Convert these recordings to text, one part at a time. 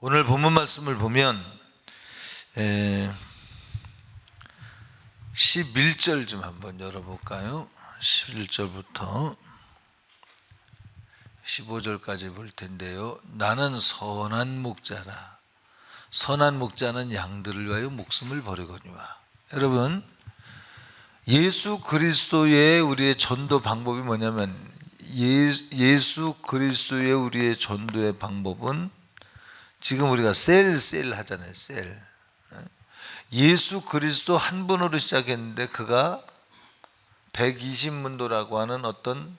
오늘 본문 말씀을 보면 11절 좀 한번 열어볼까요? 11절부터 15절까지 볼 텐데요. 나는 선한 목자라. 선한 목자는 양들을 위하여 목숨을 버리거니와. 여러분, 예수 그리스도의 우리의 전도 방법이 뭐냐면 예수 그리스도의 우리의 전도의 방법은 지금 우리가 셀 하잖아요. 셀. 예수 그리스도 한 분으로 시작했는데 그가 120문도라고 하는 어떤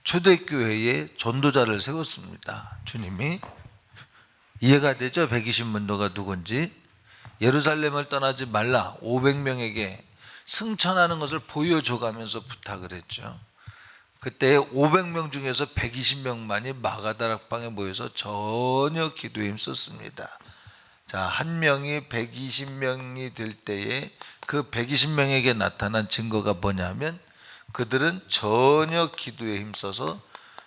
초대교회의 전도자를 세웠습니다. 주님이. 이해가 되죠? 120문도가 누군지. 예루살렘을 떠나지 말라 500명에게 승천하는 것을 보여줘가면서 부탁을 했죠. 그때 500명 중에서 120명만이 마가다락방에 모여서 전혀 기도에 힘썼습니다. 자, 한 명이 120명이 될 때에 그 120명에게 나타난 증거가 뭐냐면 그들은 전혀 기도에 힘써서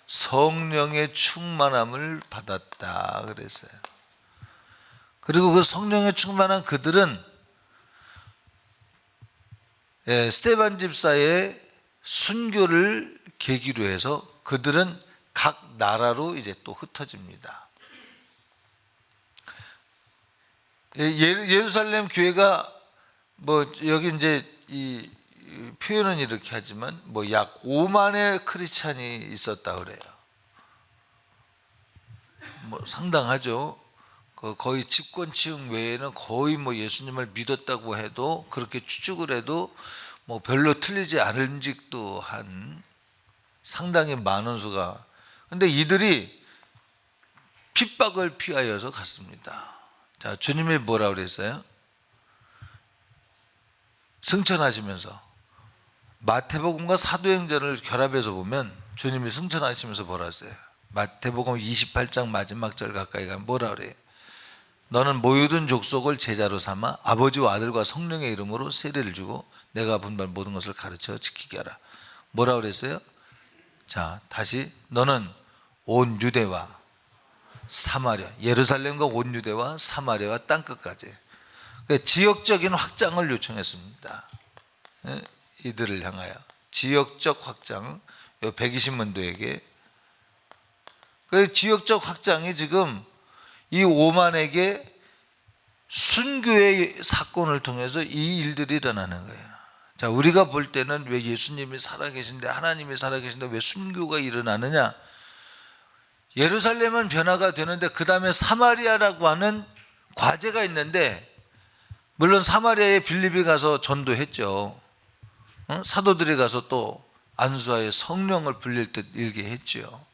성령의 충만함을 받았다 그랬어요. 그리고 그 성령의 충만한 그들은 스데반 집사의 순교를 계기로 해서 그들은 각 나라로 이제 또 흩어집니다. 예루살렘 교회가 뭐 여기 이제 이 표현은 이렇게 하지만 뭐 약 5만의 크리스찬이 있었다 그래요. 뭐 상당하죠. 거의 집권층 외에는 거의 뭐 예수님을 믿었다고 해도 그렇게 추측을 해도 뭐 별로 틀리지 않은직도 한 상당히 많은 수가. 근데 이들이 핍박을 피하여서 갔습니다. 자, 주님이 뭐라 그랬어요? 승천하시면서 마태복음과 사도행전을 결합해서 보면 주님이 승천하시면서 뭐라 했어요? 마태복음 28장 마지막 절 가까이 가면 뭐라 그래요? 너는 모든 족속을 제자로 삼아 아버지와 아들과 성령의 이름으로 세례를 주고 내가 분발 모든 것을 가르쳐 지키게 하라. 뭐라 그랬어요? 자, 다시 너는 온 유대와 사마리아, 예루살렘과 온 유대와 사마리아와 땅끝까지 지역적인 확장을 요청했습니다. 이들을 향하여 지역적 확장, 120문도에게. 그 지역적 확장이 지금 이 5만에게 순교의 사건을 통해서 이 일들이 일어나는 거예요. 자, 우리가 볼 때는 왜 예수님이 살아계신데 하나님이 살아계신데 왜 순교가 일어나느냐? 예루살렘은 변화가 되는데 그 다음에 사마리아라고 하는 과제가 있는데, 물론 사마리아에 빌립이 가서 전도했죠. 사도들이 가서 또 안수하여 성령을 불릴 듯 일게 했죠.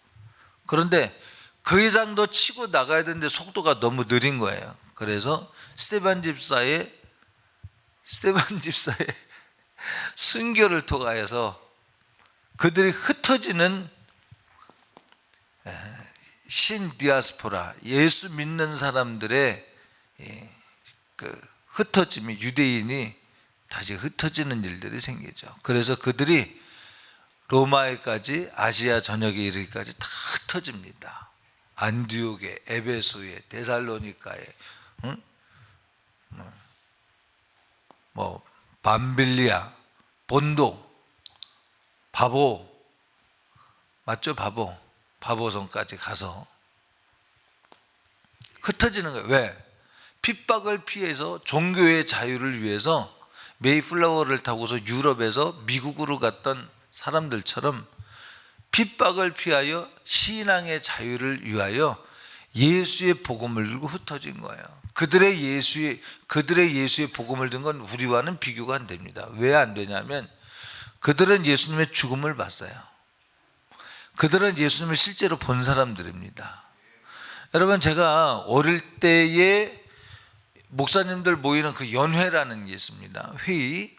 그런데 그 이상도 치고 나가야 되는데 속도가 너무 느린 거예요. 그래서 스데반 집사의 순교를 통하여서 그들이 흩어지는 신디아스포라, 예수 믿는 사람들의 그 흩어짐이, 유대인이 다시 흩어지는 일들이 생기죠. 그래서 그들이 로마에까지, 아시아 전역에 이르기까지 다 흩어집니다. 안디옥에, 에베소에, 데살로니카에, 뭐 밤빌리아, 본도, 바보, 맞죠? 바보성까지 가서 흩어지는 거예요. 왜? 핍박을 피해서 종교의 자유를 위해서 메이플라워를 타고서 유럽에서 미국으로 갔던 사람들처럼 핍박을 피하여 신앙의 자유를 위하여 예수의 복음을 들고 흩어진 거예요. 그들의 예수의 복음을 든 건 우리와는 비교가 안 됩니다. 왜 안 되냐면 그들은 예수님의 죽음을 봤어요. 그들은 예수님을 실제로 본 사람들입니다. 여러분, 제가 어릴 때에 목사님들 모이는 그 연회라는 게 있습니다. 회의.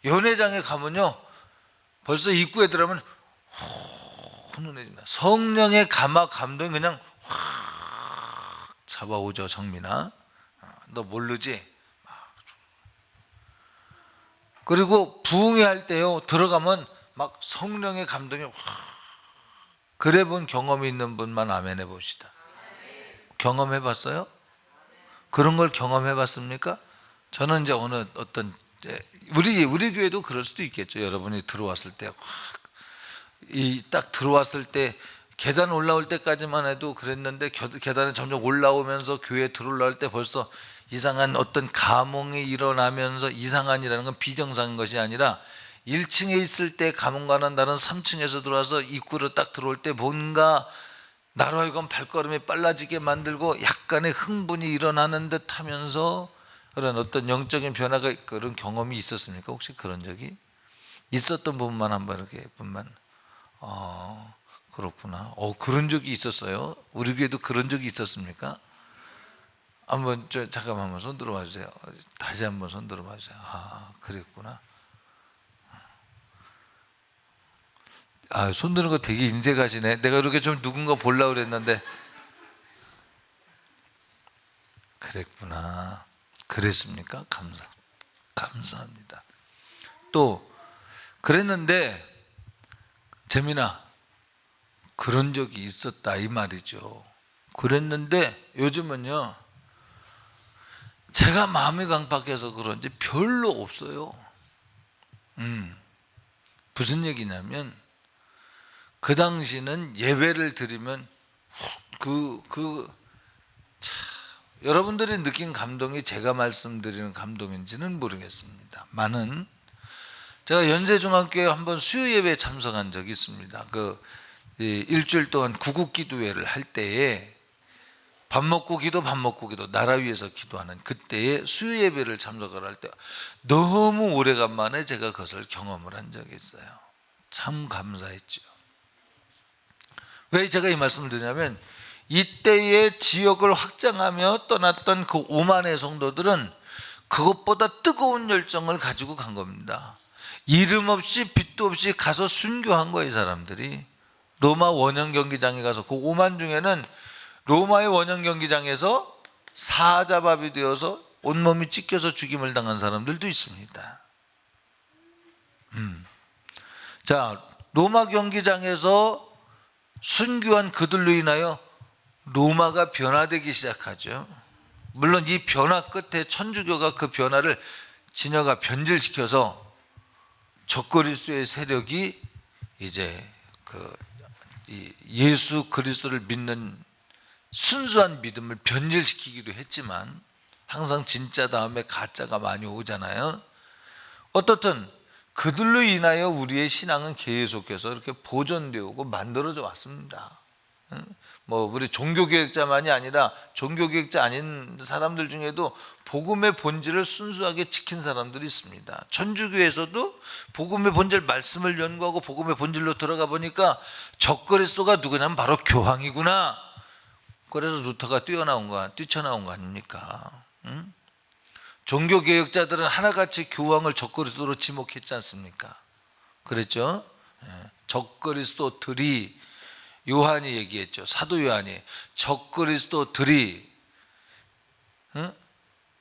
연회장에 가면요, 벌써 입구에 들어가면 훈훈해집니다. 성령의 감동이 그냥 확 잡아오죠. 정민아, 너 모르지? 그리고 부흥회 할 때요, 들어가면 막 성령의 감동이 확. 그래 본 경험이 있는 분만 아멘 해봅시다. 경험해 봤어요? 그런 걸 경험해 봤습니까? 저는 이제 어느 어떤 우리 교회도 그럴 수도 있겠죠. 여러분이 들어왔을 때 딱 들어왔을 때 계단 올라올 때까지만 해도 그랬는데 계단에 점점 올라오면서 교회에 들어올 때 벌써 이상한 어떤 감흥이 일어나면서, 이상한이라는 건 비정상인 것이 아니라 1층에 있을 때 감흥과는 다른 3층에서 들어와서 입구로 딱 들어올 때 뭔가 나로 하여금 발걸음이 빨라지게 만들고 약간의 흥분이 일어나는 듯 하면서 그런 어떤 영적인 변화가, 그런 경험이 있었습니까? 혹시 그런 적이 있었던 부분만 한번 이렇게 분만 그렇구나. 그런 적이 있었어요? 우리 교회도 그런 적이 있었습니까? 한번 잠깐만 한번 손 들어봐 주세요. 다시 한번 손 들어봐 주세요. 그랬구나. 손 드는 거 되게 인색하시네. 내가 이렇게 좀 누군가 보려고 그랬는데. 그랬구나. 그랬습니까? 감사합니다. 또 그랬는데 재민아, 그런 적이 있었다 이 말이죠. 그랬는데 요즘은요, 제가 마음이 강팍해서 그런지 별로 없어요. 무슨 얘기냐면, 그 당시는 예배를 드리면 여러분들이 느낀 감동이 제가 말씀드리는 감동인지는 모르겠습니다만은, 제가 연세중학교에 한번 수요예배에 참석한 적이 있습니다. 일주일 동안 구국기도회를 할 때에 밥 먹고 기도 나라 위해서 기도하는 그때에 수요예배를 참석을 할 때 너무 오래간만에 제가 그것을 경험을 한 적이 있어요. 참 감사했죠. 왜 제가 이 말씀을 드리냐면, 이때의 지역을 확장하며 떠났던 그 5만의 성도들은 그것보다 뜨거운 열정을 가지고 간 겁니다. 이름 없이 빛도 없이 가서 순교한 거예요. 사람들이 로마 원형 경기장에 가서, 그 5만 중에는 로마의 원형 경기장에서 사자밥이 되어서 온몸이 찢겨서 죽임을 당한 사람들도 있습니다. 자, 로마 경기장에서 순교한 그들로 인하여 로마가 변화되기 시작하죠. 물론 이 변화 끝에 천주교가 그 변화를 진여가 변질시켜서 적그리스도의 세력이 이제 예수 그리스도를 믿는 순수한 믿음을 변질시키기도 했지만, 항상 진짜 다음에 가짜가 많이 오잖아요. 어떻든 그들로 인하여 우리의 신앙은 계속해서 이렇게 보존되어 오고 만들어져 왔습니다. 우리 종교개혁자만이 아니라 종교개혁자 아닌 사람들 중에도 복음의 본질을 순수하게 지킨 사람들이 있습니다. 천주교에서도 복음의 본질 말씀을 연구하고 복음의 본질로 들어가 보니까 적그리스도가 누구냐면 바로 교황이구나. 그래서 루터가 뛰쳐나온 거 아닙니까? 종교개혁자들은 하나같이 교황을 적그리스도로 지목했지 않습니까? 그랬죠? 적그리스도들이, 요한이 얘기했죠. 사도 요한이 적그리스도들이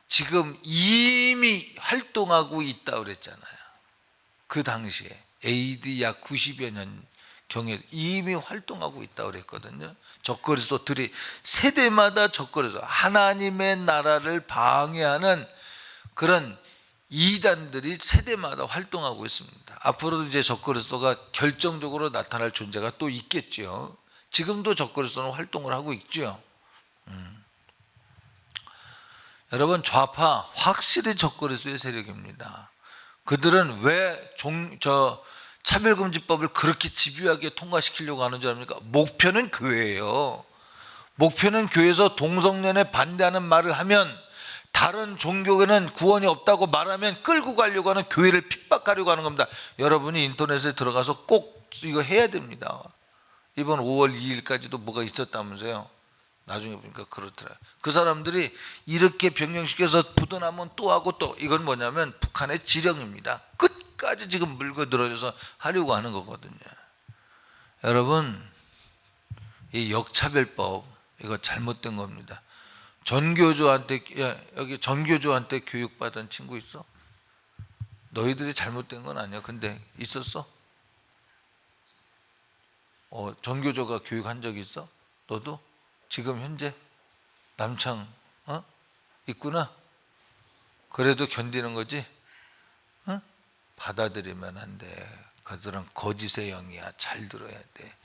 지금 이미 활동하고 있다 그랬잖아요. 그 당시에 AD 약 90여 년 경에 이미 활동하고 있다 그랬거든요. 적그리스도들이 세대마다 적그리스도, 하나님의 나라를 방해하는 그런 이단들이 세대마다 활동하고 있습니다. 앞으로도 이제 적그리스도가 결정적으로 나타날 존재가 또 있겠죠. 지금도 적그리스도는 활동을 하고 있죠. 여러분, 좌파 확실히 적그리스도의 세력입니다. 그들은 왜 차별금지법을 그렇게 집요하게 통과시키려고 하는 줄 압니까? 목표는 교회예요. 목표는 교회에서 동성연애 반대하는 말을 하면, 다른 종교에는 구원이 없다고 말하면 끌고 가려고 하는, 교회를 핍박하려고 하는 겁니다. 여러분이 인터넷에 들어가서 꼭 이거 해야 됩니다. 이번 5월 2일까지도 뭐가 있었다면서요. 나중에 보니까 그렇더라. 그 사람들이 이렇게 변경시켜서 부도나면 또 하고 또, 이건 뭐냐면 북한의 지령입니다. 끝까지 지금 물고 늘어져서 하려고 하는 거거든요. 여러분, 이 역차별법, 이거 잘못된 겁니다. 여기 전교조한테 교육받은 친구 있어? 너희들이 잘못된 건 아니야. 근데 있었어? 전교조가 교육한 적 있어? 너도? 지금 현재? 남창 있구나. 그래도 견디는 거지. 받아들이면 안 돼. 그들은 거짓의 영이야. 잘 들어야 돼.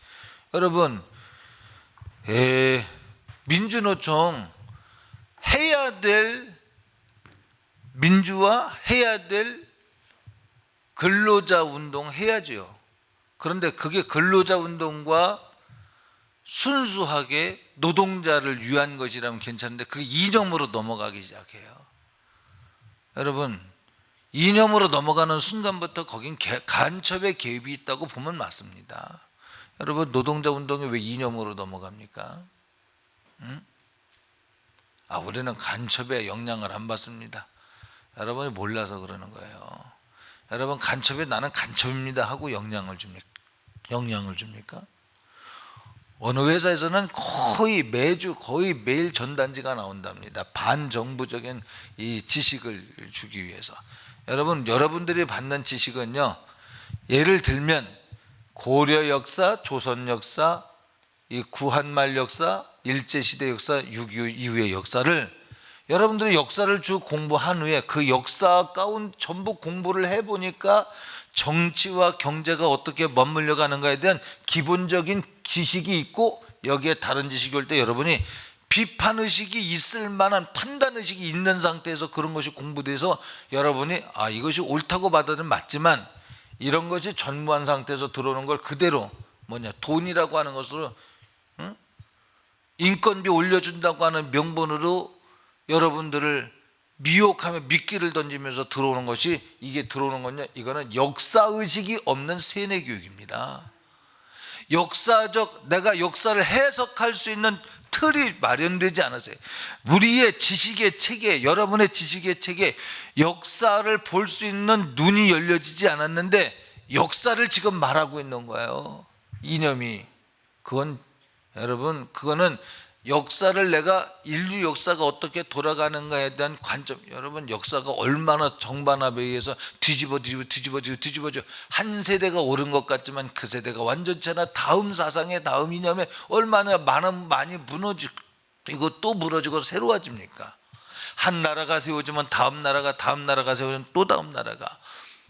여러분, 민주노총 해야 될 민주화, 해야 될 근로자 운동 해야죠. 그런데 그게 근로자 운동과 순수하게 노동자를 위한 것이라면 괜찮은데 그게 이념으로 넘어가기 시작해요. 여러분, 이념으로 넘어가는 순간부터 거긴 간첩의 개입이 있다고 보면 맞습니다. 여러분, 노동자 운동이 왜 이념으로 넘어갑니까? 우리는 간첩의 영향을 안 받습니다. 여러분이 몰라서 그러는 거예요. 여러분, 간첩에 나는 간첩입니다 하고 영향을 줍니까? 어느 회사에서는 거의 매주 거의 매일 전단지가 나온답니다. 반정부적인 이 지식을 주기 위해서. 여러분들이 받는 지식은요, 예를 들면 고려 역사, 조선 역사, 이 구한말 역사, 일제시대 역사, 6.25 이후의 역사를 여러분들이 역사를 쭉 공부한 후에 그 역사 가운 전부 공부를 해보니까 정치와 경제가 어떻게 맞물려 가는가에 대한 기본적인 지식이 있고, 여기에 다른 지식이 올 때 여러분이 비판의식이 있을 만한 판단의식이 있는 상태에서 그런 것이 공부돼서 여러분이 이것이 옳다고 받아들이면 맞지만 이런 것이 전무한 상태에서 들어오는 걸 그대로 돈이라고 하는 것으로 인건비 올려준다고 하는 명분으로 여러분들을 미혹하며 미끼를 던지면서 들어오는 것이, 이게 들어오는 건요, 이거는 역사의식이 없는 세뇌교육입니다. 내가 역사를 해석할 수 있는 틀이 마련되지 않았어요. 우리의 지식의 체계, 여러분의 지식의 체계, 역사를 볼 수 있는 눈이 열려지지 않았는데 역사를 지금 말하고 있는 거예요. 이념이. 그거는 역사를 내가 인류 역사가 어떻게 돌아가는가에 대한 관점. 여러분, 역사가 얼마나 정반합에 의해서 뒤집어지고 한 세대가 옳은 것 같지만 그 세대가 완전치 않아 다음 사상에 다음 이념에 얼마나 많이 무너지고 또 무너지고 새로워집니까? 한 나라가 세워지면 다음 나라가 세워지면 또 다음 나라가,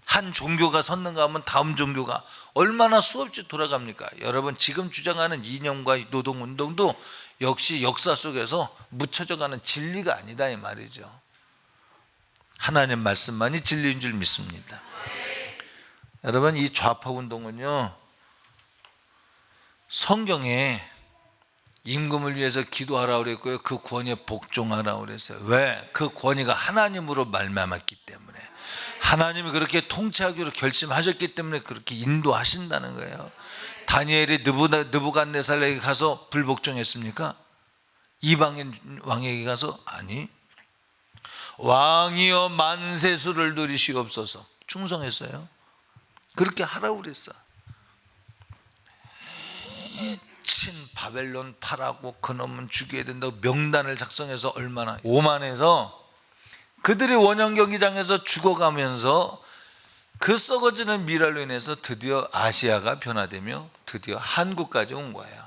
한 종교가 섰는가 하면 다음 종교가 얼마나 수없이 돌아갑니까? 여러분, 지금 주장하는 이념과 노동운동도 역시 역사 속에서 묻혀져 가는 진리가 아니다 이 말이죠. 하나님 말씀만이 진리인 줄 믿습니다. 여러분, 이 좌파운동은요, 성경에 임금을 위해서 기도하라고 그랬고요, 그 권위에 복종하라고 그랬어요. 왜? 그 권위가 하나님으로 말미암았기 때문에, 하나님이 그렇게 통치하기로 결심하셨기 때문에 그렇게 인도하신다는 거예요. 다니엘이 느부갓네살에게 가서 불복종했습니까? 이방인 왕에게 가서 아니, 왕이여 만세수를 누리시옵소서 충성했어요. 그렇게 하라고 그랬어. 친 바벨론 파라고 그놈은 죽여야 된다고 명단을 작성해서 얼마나 오만해서 그들이 원형 경기장에서 죽어가면서 그 썩어지는 미랄로 인해서 드디어 아시아가 변화되며 드디어 한국까지 온 거예요.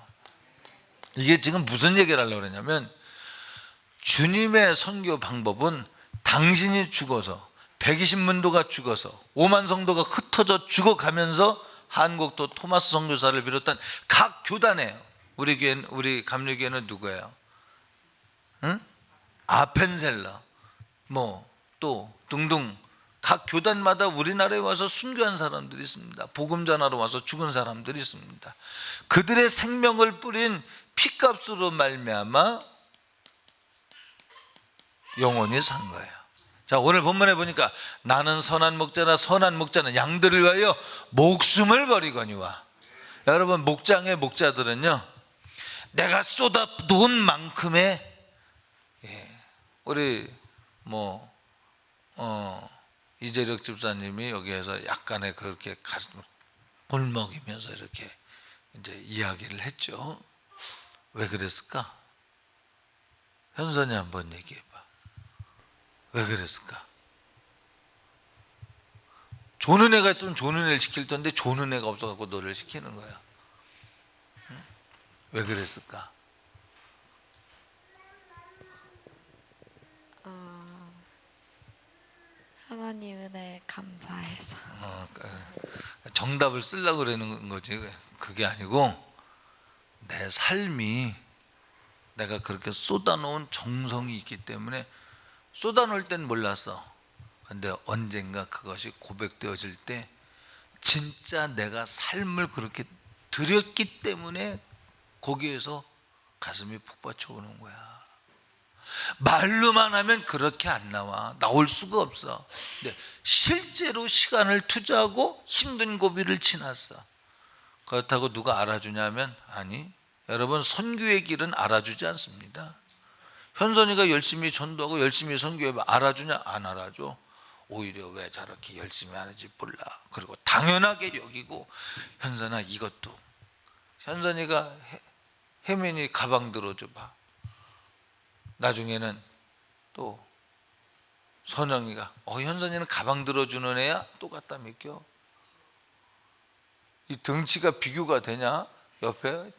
이게 지금 무슨 얘기를 하려고 그러냐면, 주님의 선교 방법은 당신이 죽어서 120문도가 죽어서 5만 성도가 흩어져 죽어가면서 한국도 토마스 선교사를 비롯한 각 교단에, 우리 감리교회는 누구예요? 아펜셀러 또 등등 각 교단마다 우리나라에 와서 순교한 사람들이 있습니다. 복음 전하러 와서 죽은 사람들이 있습니다. 그들의 생명을 뿌린 피값으로 말미암아 영원히 산 거예요. 자, 오늘 본문에 보니까 나는 선한 목자는 양들을 위하여 목숨을 버리거니와. 여러분, 목장의 목자들은요, 내가 쏟아놓은 만큼의, 우리 이재력 집사님이 여기에서 약간의 그렇게 가슴을 울먹이면서 이렇게 이제 이야기를 했죠. 왜 그랬을까? 현선이 한번 얘기해봐. 왜 그랬을까? 조는 애가 있으면 조는 애를 시킬 텐데 조는 애가 없어갖고 너를 시키는 거야. 왜 그랬을까? 하나님 은혜 감사해서. 정답을 쓰려고 그러는 거지. 그게 아니고 내 삶이 내가 그렇게 쏟아놓은 정성이 있기 때문에 쏟아놓을 땐 몰랐어. 근데 언젠가 그것이 고백되어질 때 진짜 내가 삶을 그렇게 드렸기 때문에 거기에서 가슴이 폭받쳐 오는 거야. 말로만 하면 그렇게 안 나올 수가 없어. 근데 실제로 시간을 투자하고 힘든 고비를 지났어. 그렇다고 누가 알아주냐면 아니, 여러분, 선교의 길은 알아주지 않습니다. 현선이가 열심히 전도하고 열심히 선교해 알아주냐? 안 알아줘. 오히려 왜 저렇게 열심히 하는지 몰라. 그리고 당연하게 여기고, 현선아 이것도, 현선이가 혜민이 가방 들어줘봐. 나중에는 또 선영이가 현선이는 가방 들어주는 애야? 또 갖다 맡겨. 이 등치가 비교가 되냐? 옆에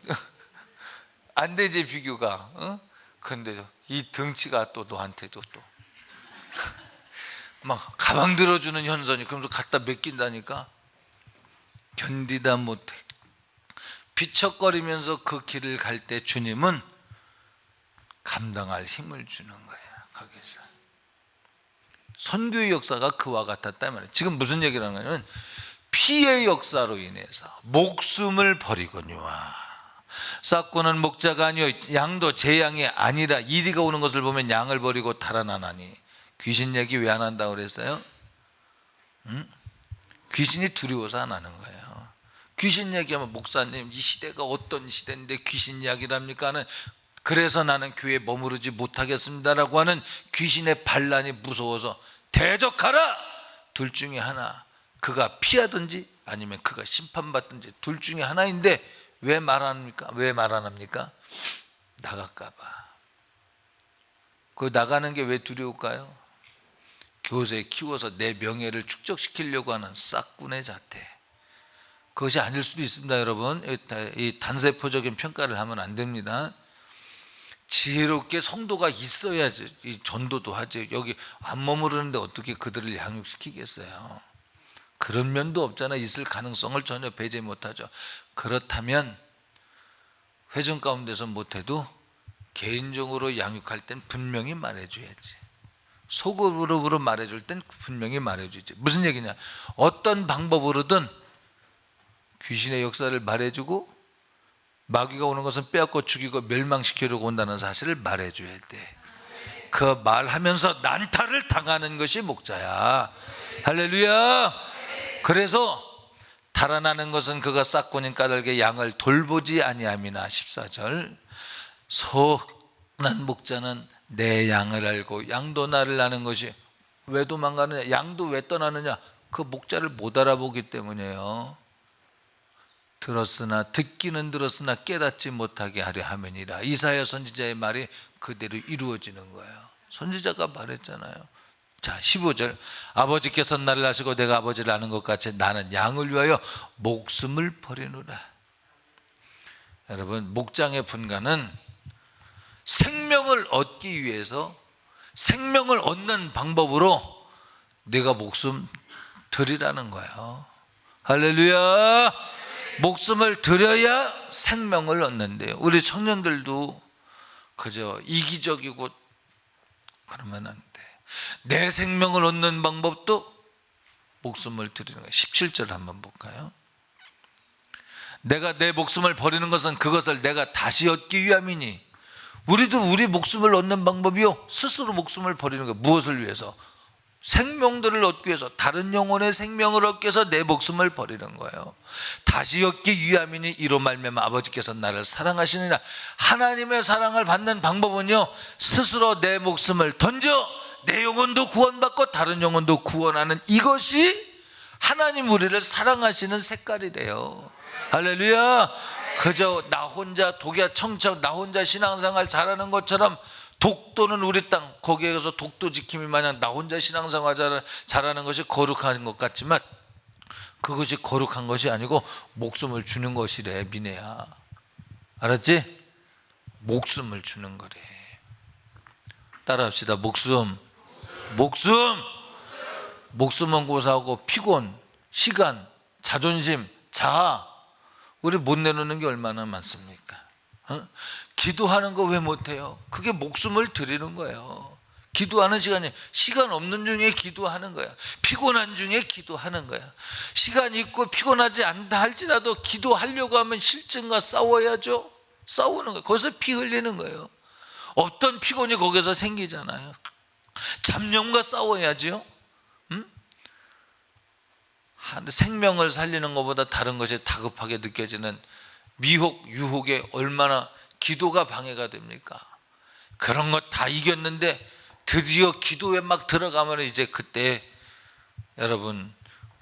안 되지, 비교가. 어? 근데 이 등치가 또 너한테도 또 막 가방 들어주는 현선이, 그러면서 갖다 맡긴다니까. 견디다 못해 비척거리면서 그 길을 갈 때 주님은 감당할 힘을 주는 거야. 거기서 선교의 역사가 그와 같았다 말이야. 지금 무슨 얘기를 하는 거냐면 피의 역사로 인해서 목숨을 버리거니와 싹고는 목자가 아니요 양도 제 양이 아니라 이리가 오는 것을 보면 양을 버리고 달아나나니. 귀신 얘기 왜 안 한다고 그랬어요? 귀신이 두려워서 안 하는 거예요. 귀신 얘기하면 목사님 이 시대가 어떤 시대인데 귀신 이야기를 합니까? 그래서 나는 교회에 머무르지 못하겠습니다라고 하는 귀신의 반란이 무서워서 대적하라! 둘 중에 하나. 그가 피하든지 아니면 그가 심판받든지 둘 중에 하나인데 왜 말 안 합니까? 왜 말 안 합니까? 나갈까 봐. 그 나가는 게 왜 두려울까요? 교세에 키워서 내 명예를 축적시키려고 하는 싹군의 자태. 그것이 아닐 수도 있습니다, 여러분. 이 단세포적인 평가를 하면 안 됩니다. 지혜롭게 성도가 있어야지 이 전도도 하지. 여기 안 머무르는데 어떻게 그들을 양육시키겠어요? 그런 면도 없잖아. 있을 가능성을 전혀 배제 못하죠. 그렇다면 회중 가운데서 못해도 개인적으로 양육할 땐 분명히 말해줘야지. 속으로 말해줄 땐 분명히 말해주지. 무슨 얘기냐? 어떤 방법으로든 귀신의 역사를 말해주고 마귀가 오는 것은 빼앗고 죽이고 멸망시키려고 온다는 사실을 말해줘야 돼. 그 말하면서 난타를 당하는 것이 목자야. 할렐루야. 그래서 달아나는 것은 그가 싹고닌 까닭에 양을 돌보지 아니함이나. 14절. 선한 목자는 내 양을 알고 양도 나를 아는 것이. 왜 도망가느냐? 양도 왜 떠나느냐? 그 목자를 못 알아보기 때문이에요. 듣기는 들었으나 깨닫지 못하게 하려 함이니라. 이사야 선지자의 말이 그대로 이루어지는 거예요. 선지자가 말했잖아요. 자, 15절. 아버지께서 나를 아시고 내가 아버지를 아는 것 같이 나는 양을 위하여 목숨을 버리노라. 여러분, 목장의 분가는 생명을 얻기 위해서 생명을 얻는 방법으로 내가 목숨 드리라는 거예요. 할렐루야. 목숨을 드려야 생명을 얻는데요. 우리 청년들도 그저 이기적이고 그러면 안 돼. 내 생명을 얻는 방법도 목숨을 드리는 거예요. 17절 한번 볼까요? 내가 내 목숨을 버리는 것은 그것을 내가 다시 얻기 위함이니. 우리도 우리 목숨을 얻는 방법이요, 스스로 목숨을 버리는 거예요. 무엇을 위해서? 생명들을 얻기 위해서, 다른 영혼의 생명을 얻기 위해서 내 목숨을 버리는 거예요. 다시 얻기 위함이니 이로 말미암아 아버지께서 나를 사랑하시느니라. 하나님의 사랑을 받는 방법은요, 스스로 내 목숨을 던져 내 영혼도 구원받고 다른 영혼도 구원하는, 이것이 하나님 우리를 사랑하시는 색깔이래요. 할렐루야. 그저 나 혼자 독야 청청 나 혼자 신앙생활 잘하는 것처럼, 독도는 우리 땅, 거기에 가서 독도 지킴이 마냥 나 혼자 신앙생활 잘하는 것이 거룩한 것 같지만 그것이 거룩한 것이 아니고 목숨을 주는 것이래. 미네야, 알았지? 목숨을 주는 거래. 따라합시다. 목숨. 목숨. 목숨은 고사하고 피곤, 시간, 자존심, 자아 우리 못 내놓는 게 얼마나 많습니까? 기도하는 거 왜 못해요? 그게 목숨을 드리는 거예요. 기도하는 시간 없는 중에 기도하는 거야. 피곤한 중에 기도하는 거야. 시간 있고 피곤하지 않다 할지라도 기도하려고 하면 실증과 싸워야죠. 싸우는 거예요. 거기서 피 흘리는 거예요. 없던 피곤이 거기서 생기잖아요. 잡념과 싸워야죠. 생명을 살리는 것보다 다른 것이 다급하게 느껴지는 미혹, 유혹에 얼마나 기도가 방해가 됩니까? 그런 것 다 이겼는데 드디어 기도에 막 들어가면 이제 그때 여러분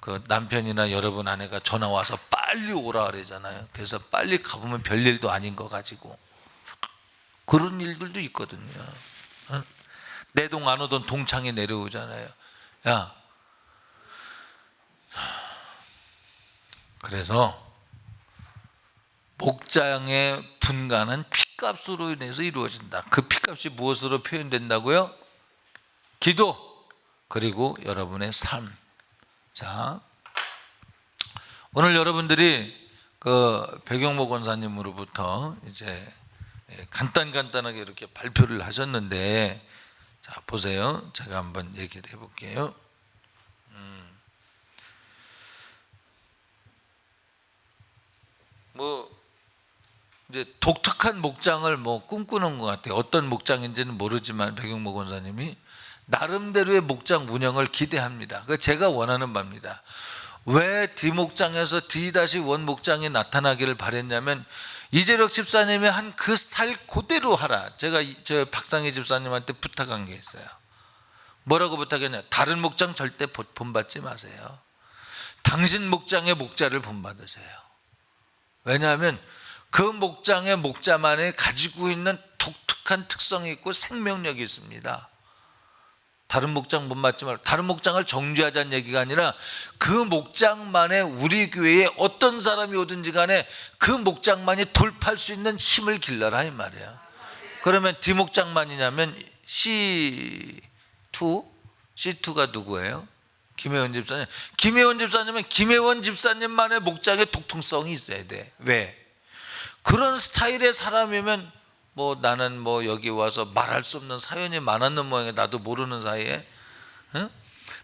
그 남편이나 여러분 아내가 전화 와서 빨리 오라 그러잖아요. 그래서 빨리 가보면 별일도 아닌 거 가지고 그런 일들도 있거든요. 내 동 안 오던 동창이 내려오잖아요. 야, 그래서 목장의 분간은 피값으로 인해서 이루어진다. 그 피값이 무엇으로 표현된다고요? 기도 그리고 여러분의 삶. 자, 오늘 여러분들이 그 백영모 권사님으로부터 이제 간단하게 이렇게 발표를 하셨는데, 자 보세요. 제가 한번 얘기를 해볼게요. 뭐 이제 독특한 목장을 뭐 꿈꾸는 것 같아요. 어떤 목장인지는 모르지만 백영모 권사님이 나름대로의 목장 운영을 기대합니다. 그 제가 원하는 바입니다. 왜 D목장에서 D-1 목장이 나타나기를 바랬냐면 이재력 집사님이 한 그 스타일 그대로 하라. 제가 저 박상희 집사님한테 부탁한 게 있어요. 뭐라고 부탁했냐? 다른 목장 절대 본받지 마세요. 당신 목장의 목자를 본받으세요. 왜냐하면 그 목장의 목자만이 가지고 있는 독특한 특성이 있고 생명력이 있습니다. 다른 목장 본받지 말고, 다른 목장을 정죄하자는 얘기가 아니라 그 목장만의 우리 교회에 어떤 사람이 오든지 간에 그 목장만이 돌파할 수 있는 힘을 길러라 이 말이야. 그러면 D목장만이냐면 C2가 누구예요? 김혜원 집사님. 김혜원 집사님은 김혜원 집사님만의 목장의 독특성이 있어야 돼. 왜? 그런 스타일의 사람이면 뭐 나는 뭐 여기 와서 말할 수 없는 사연이 많았는 모양이야. 나도 모르는 사이에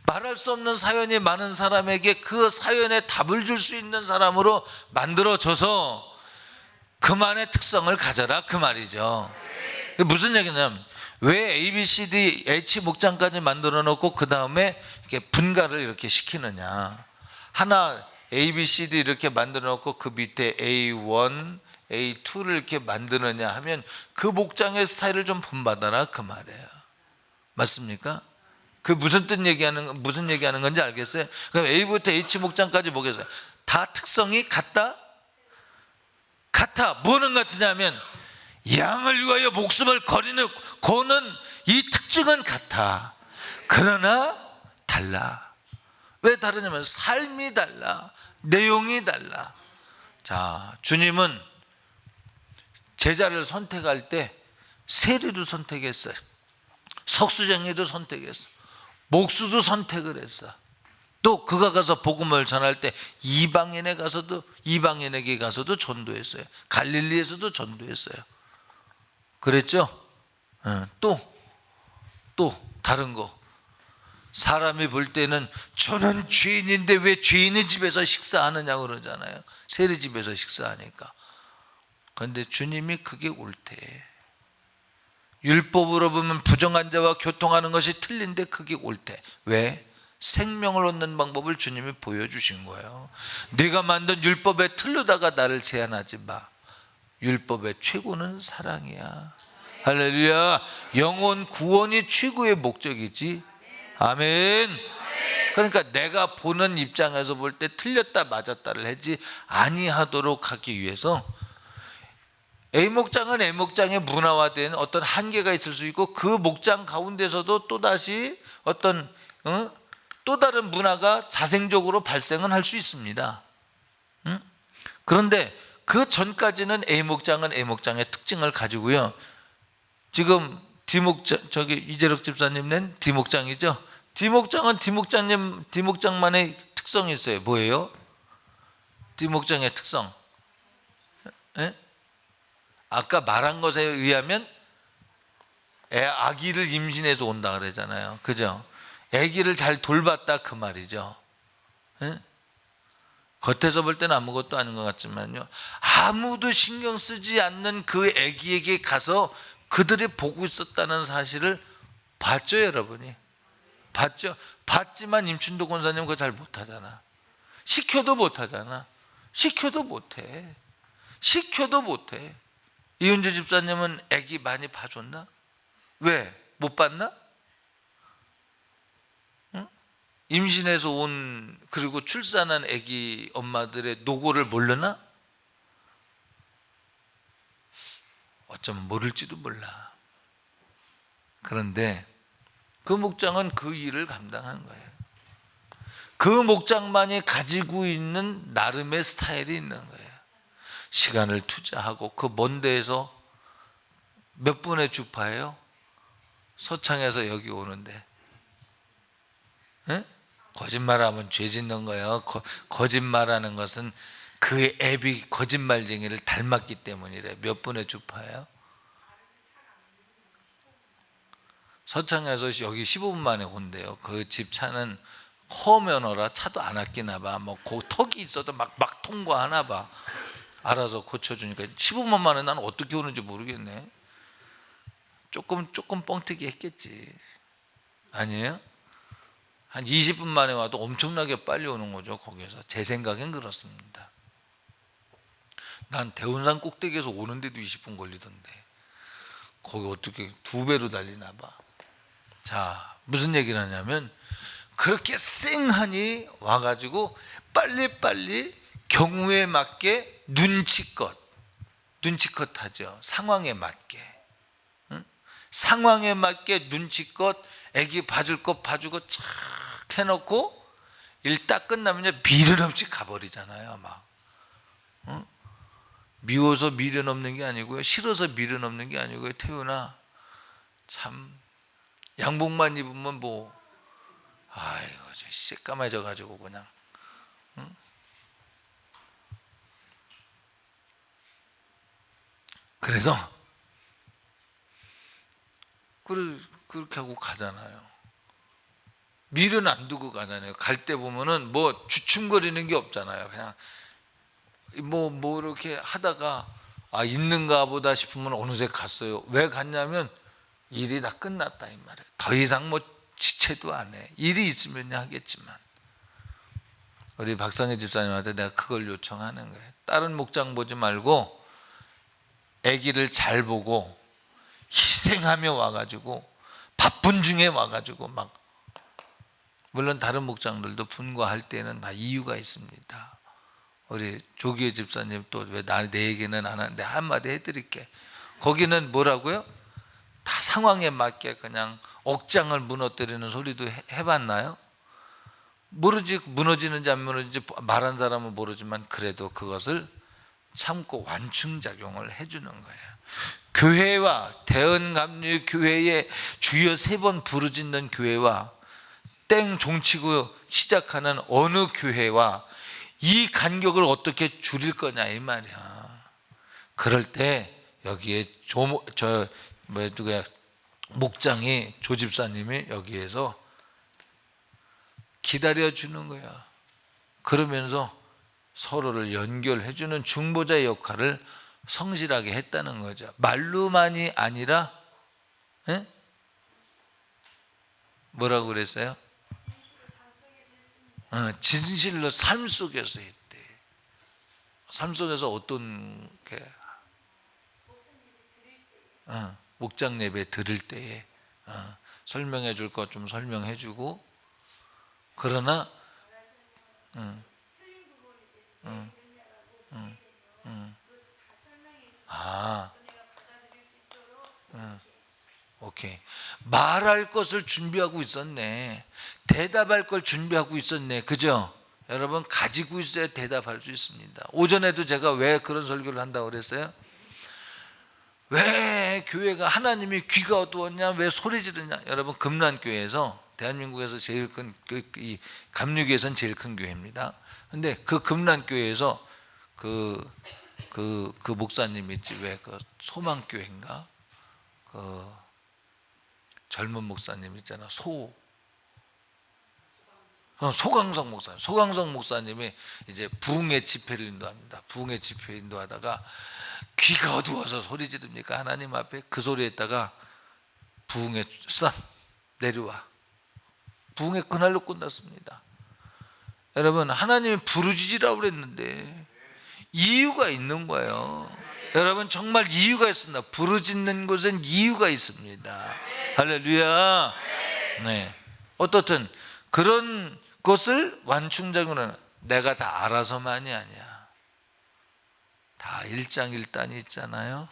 말할 수 없는 사연이 많은 사람에게 그 사연에 답을 줄 수 있는 사람으로 만들어져서 그만의 특성을 가져라 그 말이죠. 무슨 얘기냐면 왜 A, B, C, D, H 목장까지 만들어 놓고 그 다음에 이렇게 분갈을 이렇게 시키느냐. 하나 A, B, C, D 이렇게 만들어 놓고 그 밑에 A1, A2를 이렇게 만드느냐 하면 그 목장의 스타일을 좀 본받아라 그 말이에요. 맞습니까? 그 무슨 얘기하는 건지 알겠어요? 그럼 A부터 H 목장까지 보겠어요. 다 특성이 같다? 같아. 뭐는 같으냐면 양을 위하여 목숨을 거는 이 특징은 같아. 그러나 달라. 왜 다르냐면 삶이 달라. 내용이 달라. 자, 주님은 제자를 선택할 때 세리도 선택했어요. 석수쟁이도 선택했어. 목수도 선택을 했어. 또 그가 가서 복음을 전할 때 이방인에게 가서도 전도했어요. 갈릴리에서도 전도했어요. 그랬죠? 또 다른 거. 사람이 볼 때는 저는 죄인인데 왜 죄인의 집에서 식사하느냐고 그러잖아요. 세리 집에서 식사하니까. 그런데 주님이 그게 옳대. 율법으로 보면 부정한 자와 교통하는 것이 틀린데 그게 옳대. 왜? 생명을 얻는 방법을 주님이 보여주신 거예요. 네가 만든 율법의 틀로다가 나를 제한하지 마. 율법의 최고는 사랑이야. 할렐루야. 영혼 구원이 최고의 목적이지. 아멘. 그러니까 내가 보는 입장에서 볼 때 틀렸다 맞았다를 하지 아니하도록 하기 위해서 A목장은 A목장의 문화화된 어떤 한계가 있을 수 있고 그 목장 가운데서도 또다시 어떤 또 다른 문화가 자생적으로 발생은 할 수 있습니다. 그런데 그 전까지는 A목장은 A목장의 특징을 가지고요. 지금 D목장, 저기 이재력 집사님 낸 D목장이죠. 디목장은 디목장만의 특성이 있어요. 뭐예요? 디목장의 특성. 예? 아까 말한 것에 의하면 아기를 임신해서 온다 그러잖아요. 그죠? 아기를 잘 돌봤다 그 말이죠. 예? 겉에서 볼 때는 아무것도 아닌 것 같지만요, 아무도 신경 쓰지 않는 그 아기에게 가서 그들이 보고 있었다는 사실을 봤죠. 여러분이 봤죠. 봤지만 임춘도 권사님 그거 잘 못하잖아. 시켜도 못하잖아. 시켜도 못해. 이은주 집사님은 아기 많이 봐줬나? 왜? 못 봤나? 응? 임신해서 온, 그리고 출산한 아기 엄마들의 노고를 모르나? 어쩌면 모를지도 몰라. 그런데 그 목장은 그 일을 감당한 거예요. 그 목장만이 가지고 있는 나름의 스타일이 있는 거예요. 시간을 투자하고 그 먼 데에서 몇 분의 주파예요? 서창에서 여기 오는데. 에? 거짓말하면 죄 짓는 거예요. 거짓말하는 것은 그 앱이 거짓말쟁이를 닮았기 때문이래. 몇 분의 주파예요? 서창에서 여기 15분 만에 온대요. 그 집 차는 허면허라 차도 안 아끼나 봐. 뭐 턱이 있어도 막 통과하나 봐. 알아서 고쳐주니까 15분 만에 나는 어떻게 오는지 모르겠네. 조금 뻥튀기 했겠지. 아니에요? 한 20분 만에 와도 엄청나게 빨리 오는 거죠. 거기에서 제 생각엔 그렇습니다. 난 대운산 꼭대기에서 오는데도 20분 걸리던데 거기 어떻게 2배로 달리나 봐. 자, 무슨 얘기를 하냐면 그렇게 쌩하니 와가지고 빨리빨리 경우에 맞게 눈치껏 하죠. 상황에 맞게. 상황에 맞게 눈치껏 애기 봐줄 것 봐주고 착 해놓고 일 딱 끝나면 미련 없이 가버리잖아요. 막 미워서 미련 없는 게 아니고요, 싫어서 미련 없는 게 아니고요. 태훈아, 참 양복만 입으면 뭐 아이고 저 새까매져 가지고 그냥 그래서 그렇게 하고 가잖아요. 미련 안 두고 가잖아요. 갈 때 보면은 뭐 주춤거리는 게 없잖아요. 그냥 뭐 이렇게 하다가 있는가 보다 싶으면 어느새 갔어요. 왜 갔냐면 일이 다 끝났다 이 말이에요. 더 이상 뭐 지체도 안 해. 일이 있으면 하겠지만. 우리 박상희 집사님한테 내가 그걸 요청하는 거예요. 다른 목장 보지 말고 아기를 잘 보고 희생하며 와가지고 바쁜 중에 와가지고 막, 물론 다른 목장들도 분과할 때는 다 이유가 있습니다. 우리 조기혜 집사님 또 왜 내 얘기는 안 하는데 한마디 해드릴게. 거기는 뭐라고요? 다 상황에 맞게 그냥 억장을 무너뜨리는 소리도 해봤나요? 모르지. 무너지는지 안 무너지는지 말한 사람은 모르지만 그래도 그것을 참고 완충작용을 해주는 거예요. 교회와 대언감리 교회에 주여 3번 부르짖는 교회와 땡 종치고 시작하는 어느 교회와 이 간격을 어떻게 줄일 거냐 이 말이야. 그럴 때 여기에 목장이 조집사님이 여기에서 기다려주는 거야. 그러면서 서로를 연결해주는 중보자의 역할을 성실하게 했다는 거죠. 말로만이 아니라 뭐라고 그랬어요? 진실로 삶 속에서 했대. 삶 속에서 어떤 게 목장 예배 드릴 때에 설명해 줄 것 좀 설명해 주고, 그러나 오케이. 말할 것을 준비하고 있었네. 대답할 걸 준비하고 있었네. 그죠? 여러분 가지고 있어야 대답할 수 있습니다. 오전에도 제가 왜 그런 설교를 한다고 그랬어요? 왜 교회가 하나님이 귀가 어두웠냐, 왜 소리 지르냐? 여러분, 금란교회에서 대한민국에서 제일 큰 이 감리교에서는 제일 큰 교회입니다. 근데 그 금란교회에서 그 목사님 있지, 왜 그 소망교회인가, 그 젊은 목사님 있잖아, 소강성 목사님. 소강성 목사님이 이제 부흥의 집회를 인도합니다. 부흥의 집회 인도하다가 귀가 어두워서 소리 지릅니까? 하나님 앞에 그 소리에다가 부흥의 수단 내려와. 부흥의 그날로 끝났습니다. 여러분, 하나님이 부르짖으라고 그랬는데 이유가 있는 거예요. 여러분, 정말 이유가 있습니다. 부르짖는 곳엔 이유가 있습니다. 할렐루야. 네. 어떻든 그런 것을 완충작용은 내가 다 알아서만이 아니야. 다 일장일단이 있잖아요.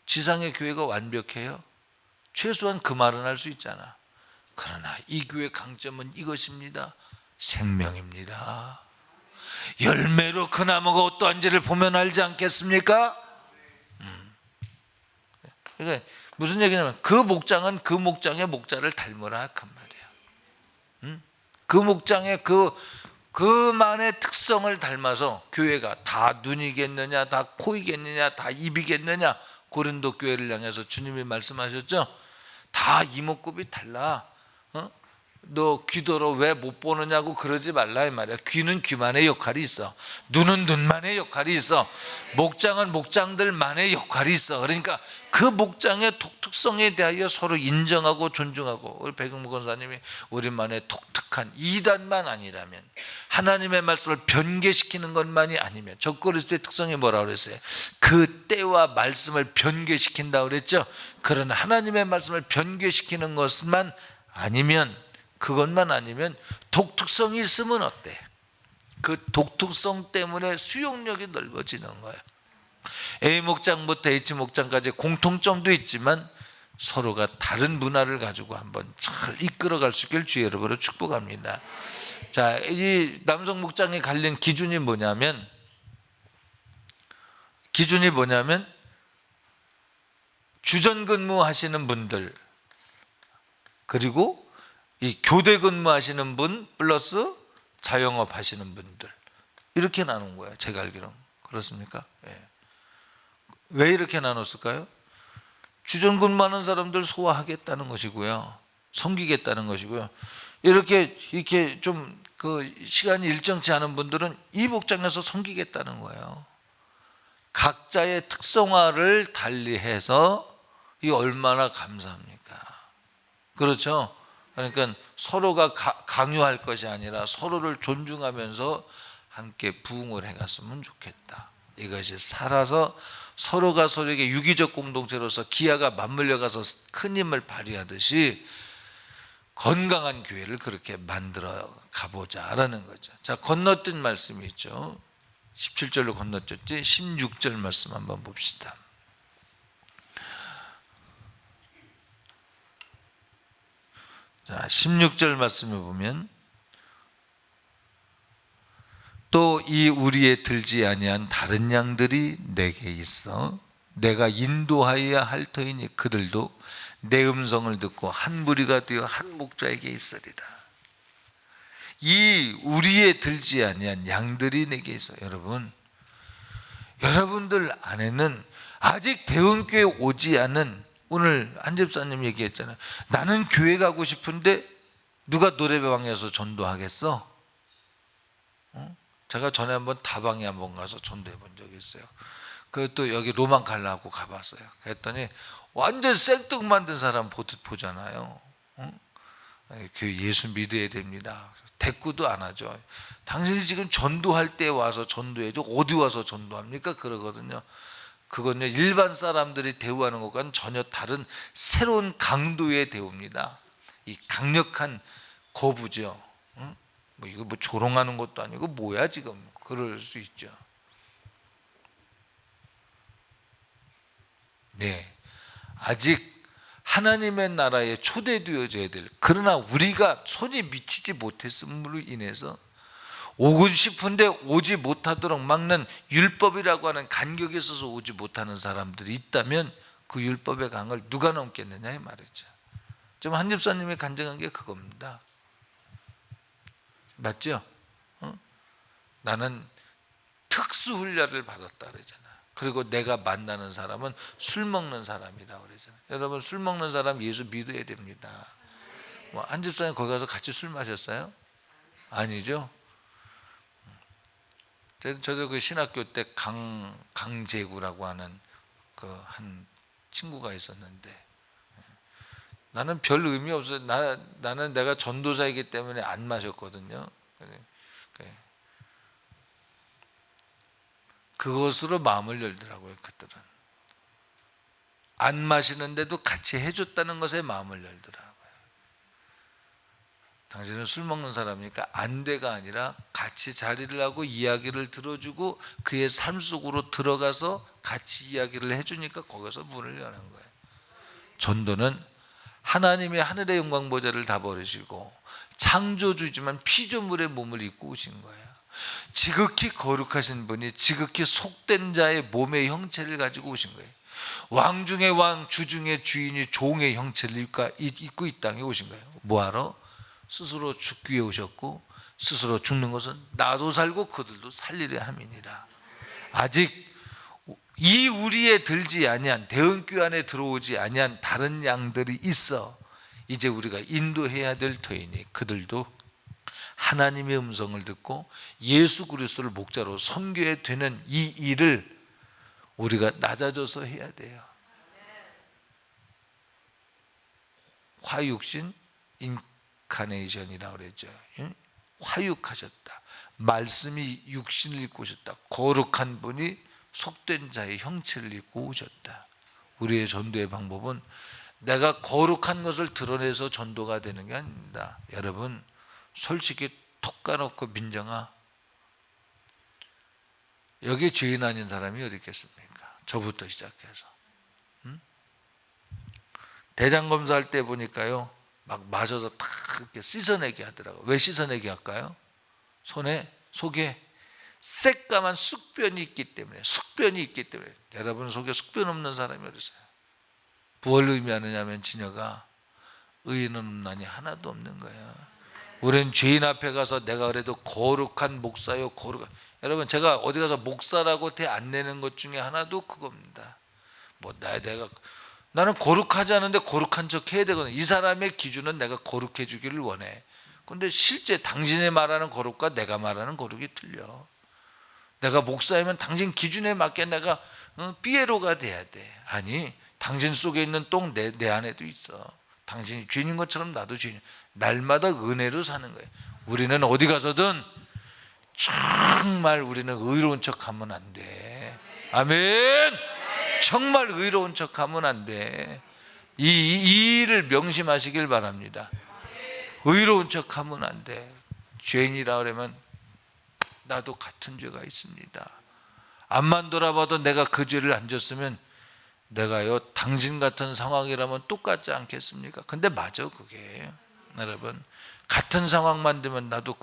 지상의 교회가 완벽해요? 최소한 그 말은 할 수 있잖아. 그러나 이 교회의 강점은 이것입니다. 생명입니다. 열매로 그 나무가 어떠한지를 보면 알지 않겠습니까? 그러니까 무슨 얘기냐면 그 목장은 그 목장의 목자를 닮으라 그 말이야. 그 목장의 그만의 특성을 닮아서 교회가 다 눈이겠느냐, 다 코이겠느냐, 다 입이겠느냐. 고린도 교회를 향해서 주님이 말씀하셨죠. 다 이목구비 달라. 너 귀더러 왜 못 보느냐고 그러지 말라 이 말이야. 귀는 귀만의 역할이 있어. 눈은 눈만의 역할이 있어. 목장은 목장들만의 역할이 있어. 그러니까 그 목장의 독특성에 대하여 서로 인정하고 존중하고, 우리 백영무 권사님이 우리만의 독특한 이단만 아니라면, 하나님의 말씀을 변개시키는 것만이 아니면, 적그리스도의 특성이 뭐라고 그랬어요? 그 때와 말씀을 변개시킨다 그랬죠. 그런 하나님의 말씀을 변개시키는 것만 아니면, 그것만 아니면 독특성이 있으면 어때? 그 독특성 때문에 수용력이 넓어지는 거예요. A 목장부터 H 목장까지 공통점도 있지만 서로가 다른 문화를 가지고 한번 잘 이끌어갈 수 있길 주의 이름으로 축복합니다. 자, 이 남성 목장에 갈린 기준이 뭐냐면 주전 근무하시는 분들, 그리고 이 교대 근무하시는 분 플러스 자영업 하시는 분들, 이렇게 나눈 거예요. 제가 알기로는. 그렇습니까? 예. 왜 이렇게 나눴을까요? 주전 근무하는 사람들 소화하겠다는 것이고요, 섬기겠다는 것이고요. 이렇게 좀 그 시간이 일정치 않은 분들은 이 목장에서 섬기겠다는 거예요. 각자의 특성화를 달리해서 이 얼마나 감사합니까? 그렇죠? 그러니까 서로가 강요할 것이 아니라 서로를 존중하면서 함께 부흥을 해갔으면 좋겠다. 이것이 살아서 서로가 서로에게 유기적 공동체로서 기아가 맞물려 가서 큰 힘을 발휘하듯이 건강한 교회를 그렇게 만들어 가보자라는 거죠. 자, 건너뛴 말씀이 있죠. 17절로 건너뛰었지. 16절 말씀 한번 봅시다. 자, 16절 말씀에 보면 또 이 우리에 들지 아니한 다른 양들이 내게 있어 내가 인도하여야 할 터이니 그들도 내 음성을 듣고 한 무리가 되어 한 목자에게 있으리라. 이 우리에 들지 아니한 양들이 내게 있어. 여러분들 안에는 아직 대원교회 오지 않은, 오늘 한 집사님 얘기했잖아요. 나는 교회 가고 싶은데 누가 노래방에서 전도하겠어? 제가 전에 한번 다방에 한번 가서 전도해 본 적이 있어요. 그것도 여기 로만 갈라고 가봤어요. 그랬더니 완전 생뚱만든 사람 보잖아요. 교회 예수 믿어야 됩니다. 대꾸도 안 하죠. 당신이 지금 전도할 때 와서 전도해줘, 어디 와서 전도합니까? 그러거든요. 그건요, 일반 사람들이 대우하는 것과는 전혀 다른 새로운 강도의 대우입니다. 이 강력한 거부죠. 뭐 이거 뭐 조롱하는 것도 아니고 뭐야 지금, 그럴 수 있죠. 네, 아직 하나님의 나라에 초대되어져야 될, 그러나 우리가 손이 미치지 못했음으로 인해서 오고 싶은데 오지 못하도록 막는 율법이라고 하는 간격에 있어서 오지 못하는 사람들이 있다면 그 율법의 강을 누가 넘겠느냐 이 말이죠. 지금 한 집사님이 간증한 게 그겁니다. 맞죠? 나는 특수훈련을 받았다 그러잖아. 그리고 내가 만나는 사람은 술 먹는 사람이다 그러잖아. 여러분 술 먹는 사람 예수 믿어야 됩니다. 한 집사님 거기 가서 같이 술 마셨어요? 아니죠. 저도 그 신학교 때 강재구라고 하는 그 한 친구가 있었는데 나는 별 의미 없어요. 나는 내가 전도자이기 때문에 안 마셨거든요. 그것으로 마음을 열더라고요. 그들은 안 마시는데도 같이 해줬다는 것에 마음을 열더라고요. 당신은 술 먹는 사람이니까 안 돼가 아니라 같이 자리를 하고 이야기를 들어주고 그의 삶 속으로 들어가서 같이 이야기를 해주니까 거기서 문을 여는 거예요. 전도는 하나님의 하늘의 영광 보좌를 다 버리시고 창조주지만 피조물의 몸을 입고 오신 거예요. 지극히 거룩하신 분이 지극히 속된 자의 몸의 형체를 가지고 오신 거예요. 왕 중의 왕, 주 중의 주인이 종의 형체를 입고 이 땅에 오신 거예요. 뭐하러? 스스로 죽기 위해 오셨고 스스로 죽는 것은 나도 살고 그들도 살리려 함이니라. 아직 이 우리에 들지 아니한 대언교 안에 들어오지 아니한 다른 양들이 있어 이제 우리가 인도해야 될 터이니 그들도 하나님의 음성을 듣고 예수 그리스도를 목자로 섬겨야 되는 이 일을 우리가 낮아져서 해야 돼요. 화육신 인카네이션이라고 그랬죠. 화육하셨다. 말씀이 육신을 입고 오셨다. 거룩한 분이 속된 자의 형체를 입고 오셨다. 우리의 전도의 방법은 내가 거룩한 것을 드러내서 전도가 되는 게 아닙니다. 여러분 솔직히 톡 까놓고 민정아, 여기 죄인 아닌 사람이 어디 있겠습니까? 저부터 시작해서 대장검사할 때 보니까요 막 맞아서 탁 이렇게 씻어내게 하더라고요. 왜 씻어내게 할까요? 속에 새까만 숙변이 있기 때문에. 여러분 속에 숙변 없는 사람이 어디 있어요? 뭘 의미하느냐면 지녀가 의인은 없나니 하나도 없는 거야. 우리는 죄인 앞에 가서 내가 그래도 거룩한 목사요 여러분 제가 어디 가서 목사라고 대 안 내는 것 중에 하나도 그겁니다. 나는 거룩하지 않은데 거룩한 척 해야 되거든. 이 사람의 기준은 내가 거룩해 주기를 원해. 그런데 실제 당신이 말하는 거룩과 내가 말하는 거룩이 틀려. 내가 목사이면 당신 기준에 맞게 내가 삐에로가 돼야 돼. 아니 당신 속에 있는 똥 내 안에도 있어. 당신이 죄인인 것처럼 나도 죄인. 날마다 은혜로 사는 거예요. 우리는 어디 가서든 정말 우리는 의로운 척하면 안 돼. 아멘. 정말 의로운 척하면 안 돼. 이 일을 명심하시길 바랍니다. 의로운 척하면 안 돼. 죄인이라 그러면 나도 같은 죄가 있습니다. 앞만 돌아봐도 내가 그 죄를 안 졌으면 내가요 당신 같은 상황이라면 똑같지 않겠습니까? 근데 맞아 그게. 여러분 같은 상황만 되면 나도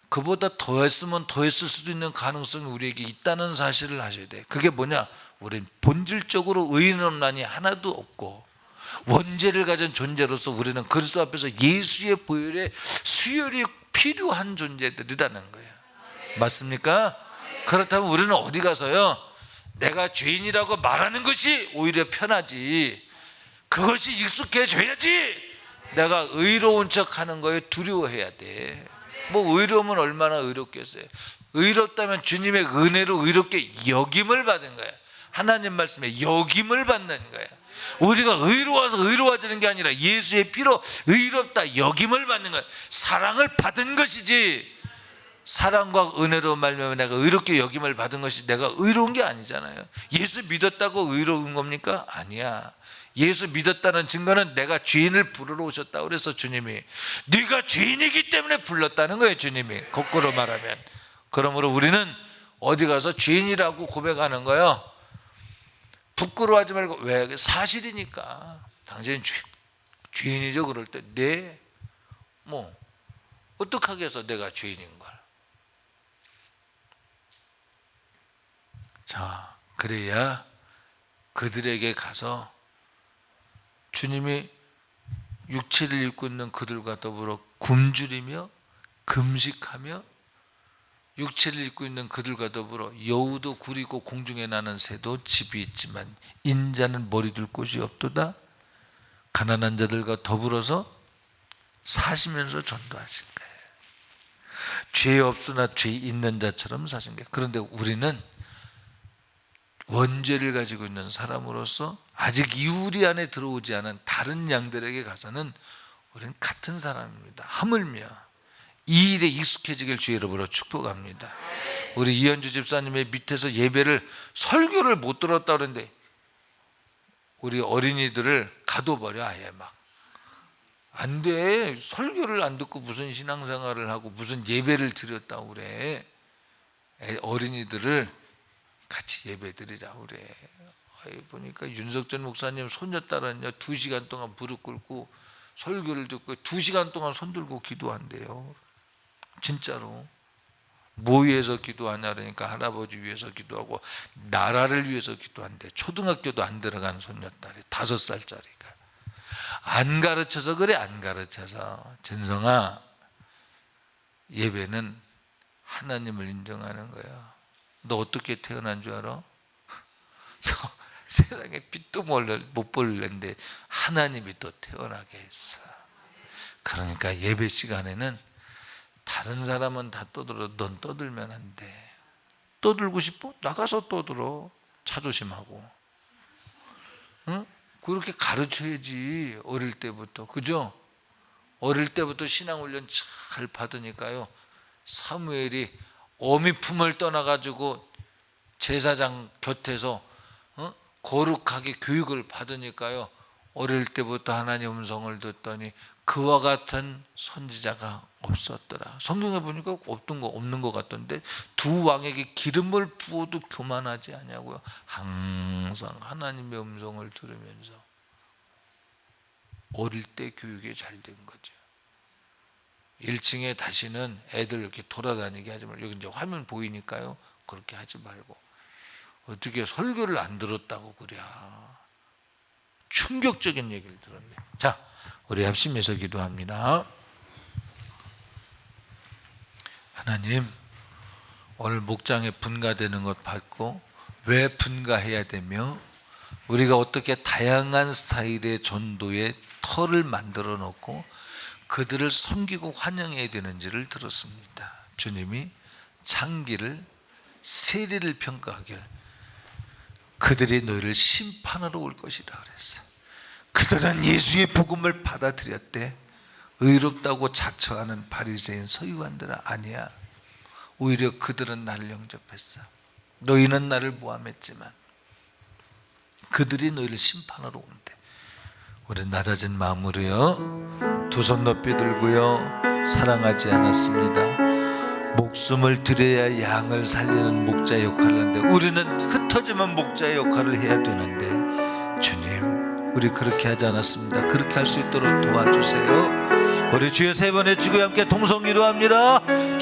그보다 더 했으면 더 했을 수도 있는 가능성이 우리에게 있다는 사실을 아셔야 돼. 그게 뭐냐? 우린 본질적으로 의인 없나니 하나도 없고 원죄를 가진 존재로서 우리는 그리스도 앞에서 예수의 보혈의 수혈이 필요한 존재들이라는 거예요. 맞습니까? 그렇다면 우리는 어디 가서요 내가 죄인이라고 말하는 것이 오히려 편하지, 그것이 익숙해져야지 내가 의로운 척하는 거에 두려워해야 돼. 뭐 의로우면 얼마나 의롭겠어요. 의롭다면 주님의 은혜로 의롭게 여김을 받은 거야. 하나님 말씀에 여김을 받는 거야. 우리가 의로워서 의로워지는 게 아니라 예수의 피로 의롭다 여김을 받는 거야. 사랑을 받은 것이지, 사랑과 은혜로 말미암아 내가 의롭게 여김을 받은 것이 내가 의로운 게 아니잖아요. 예수 믿었다고 의로운 겁니까? 아니야. 예수 믿었다는 증거는 내가 죄인을 부르러 오셨다고 그래서 주님이 네가 죄인이기 때문에 불렀다는 거예요. 주님이 거꾸로 말하면. 그러므로 우리는 어디 가서 죄인이라고 고백하는 거예요. 부끄러워하지 말고, 왜? 사실이니까. 당신은 죄인이죠. 그럴 때 네, 뭐 어떡하겠어 내가 죄인인 걸. 자, 그래야 그들에게 가서 주님이 육체를 입고 있는 그들과 더불어 굶주리며 금식하며 육체를 입고 있는 그들과 더불어 여우도 구리고 공중에 나는 새도 집이 있지만 인자는 머리 둘 곳이 없도다. 가난한 자들과 더불어서 사시면서 전도하신 거예요. 죄 없으나 죄 있는 자처럼 사신 거예요. 그런데 우리는 원죄를 가지고 있는 사람으로서 아직 이우리 안에 들어오지 않은 다른 양들에게 가서는 우리는 같은 사람입니다. 하물며 이 일에 익숙해지길 주의 이름으로 축복합니다. 우리 이현주 집사님의 밑에서 예배를 설교를 못 들었다 그러는데 우리 어린이들을 가둬버려. 아예 막 안 돼. 설교를 안 듣고 무슨 신앙생활을 하고 무슨 예배를 드렸다고 그래. 어린이들을 같이 예배 드리자 그래. 보니까 윤석전 목사님 손녀딸은요 2시간 동안 무릎 꿇고 설교를 듣고 2시간 동안 손 들고 기도한대요. 진짜로. 뭐 위해서 기도하냐 그러니까 할아버지 위해서 기도하고 나라를 위해서 기도한대. 초등학교도 안 들어간 손녀딸이 5살짜리가. 안 가르쳐서 그래. 안 가르쳐서. 전성아, 예배는 하나님을 인정하는 거야. 너 어떻게 태어난 줄 알아? 너 세상에 빛도 못 볼는데 하나님이 또 태어나게 했어. 그러니까 예배 시간에는 다른 사람은 다 떠들어. 넌 떠들면 안 돼. 떠들고 싶어? 나가서 떠들어. 자존심하고. 응? 그렇게 가르쳐야지. 어릴 때부터. 그죠? 어릴 때부터 신앙훈련 잘 받으니까요. 사무엘이 어미 품을 떠나가지고 제사장 곁에서 거룩하게 교육을 받으니까요. 어릴 때부터 하나님 음성을 듣더니 그와 같은 선지자가 없었더라. 성경에 보니까 없는 것 같던데 두 왕에게 기름을 부어도 교만하지 않냐고요. 항상 하나님의 음성을 들으면서 어릴 때 교육이 잘 된 거죠. 1층에 다시는 애들 이렇게 돌아다니게 하지 말고, 여기 이제 화면 보이니까요. 그렇게 하지 말고. 어떻게 설교를 안 들었다고 그래. 충격적인 얘기를 들었네. 자, 우리 합심해서 기도합니다. 하나님, 오늘 목장에 분가되는 것 봤고 왜 분가해야 되며 우리가 어떻게 다양한 스타일의 전도의 터를 만들어 놓고 그들을 섬기고 환영해야 되는지를 들었습니다. 주님이 창기를 세리를 평가하길 그들이 너희를 심판하러 올 것이라 그랬어요. 그들은 예수의 복음을 받아들였대. 의롭다고 자처하는 바리새인 서기관들은 아니야. 오히려 그들은 나를 영접했어. 너희는 나를 모함했지만 그들이 너희를 심판하러 온대. 우리 낮아진 마음으로요 2손 높이 들고요 사랑하지 않았습니다. 목숨을 드려야 양을 살리는 목자 역할을 하는데 우리는 흩어지면 목자의 역할을 해야 되는데 주님, 우리 그렇게 하지 않았습니다. 그렇게 할 수 있도록 도와주세요. 우리 주여 3번의 주고 함께 동성기도합니다.